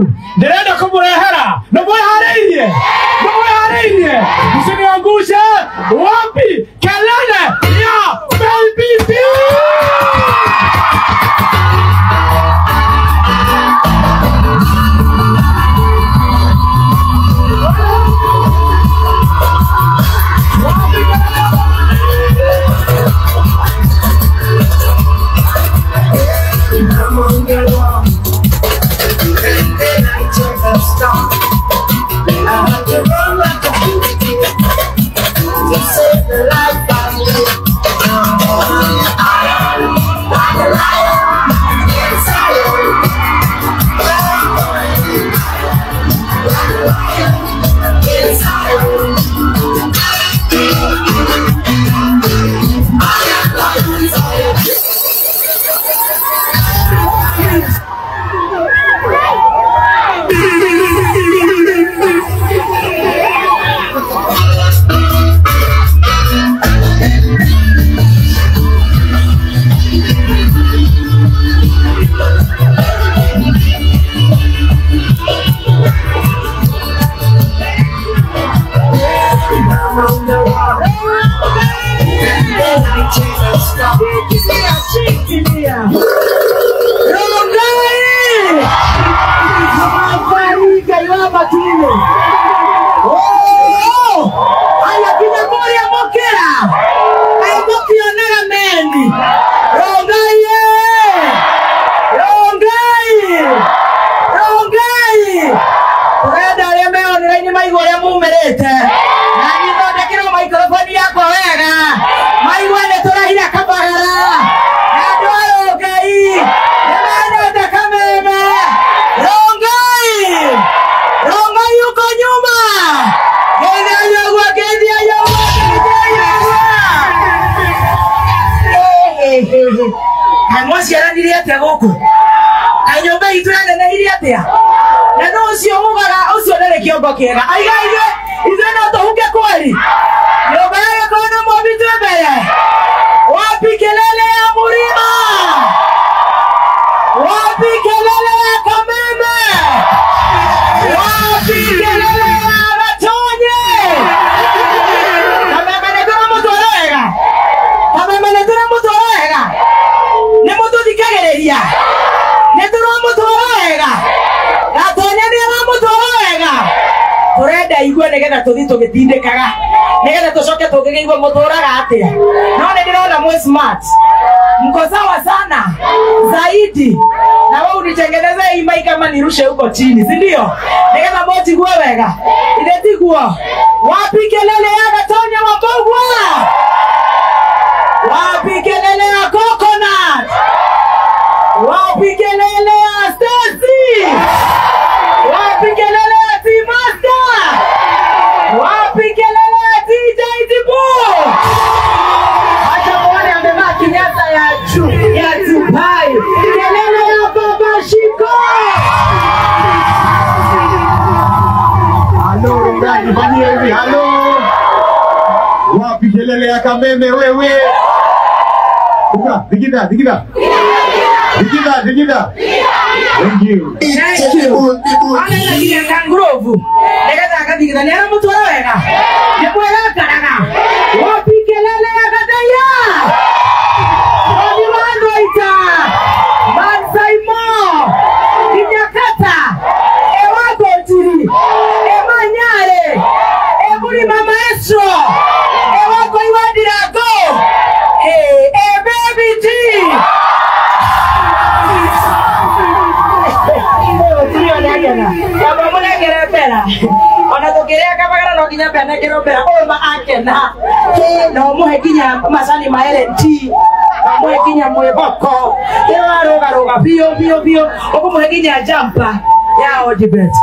riu ndirenda kumurehera no mwihariirie msiniangushe wapi kelele ya baby Kera aigaige izena to huke kweli yobaya kona mobitu mbele wapi kelele ya murima wapi kelele ya kameme wapi kelele ya ratonye kameme ne dura mutorega ne mutu dikagereria ne dura mutorega ratonye ne mutorega Oreda igwe negeda tuthi tugitindikaga negeda tucoke tugigwa mutoraga atia no ndirona mwe smart mko sawa sana zaidi na wewe unitengeneze hii mic kama nirushe huko chini si ndio negeda boti gwe wega ile tigwa wapi kelele ya Gatonya Wambogwa wapi kelele ya Coconut wapi kelele ya Stacy wapi kelele wapi kelele ya DJ Tibu hata mwana amevaa kinyasa ya Tupai kelele ya Baba Shiko halo ndani bani hivi halo wapi kelele ya Kameme wewe digida Thank you. Ana ngia kangrovu. Negeza kadigida ni aramu torawega. Yekwega karaga. Wapi kelele ya Gadaya. Wadi wandoita. Mansaimo. Kinyakata. Ewa Gotiri. Ewa Nyare. Eburi Mama Esro. Ewa Koiwadirago. Baby G. Kaba muna gerepera ona tokerea kabagara no kinya pena gerepera o ma akena no muhe kinya masani maele ti muhe kinya mweboko era roga bio oko muhe kinya jampa ya odibet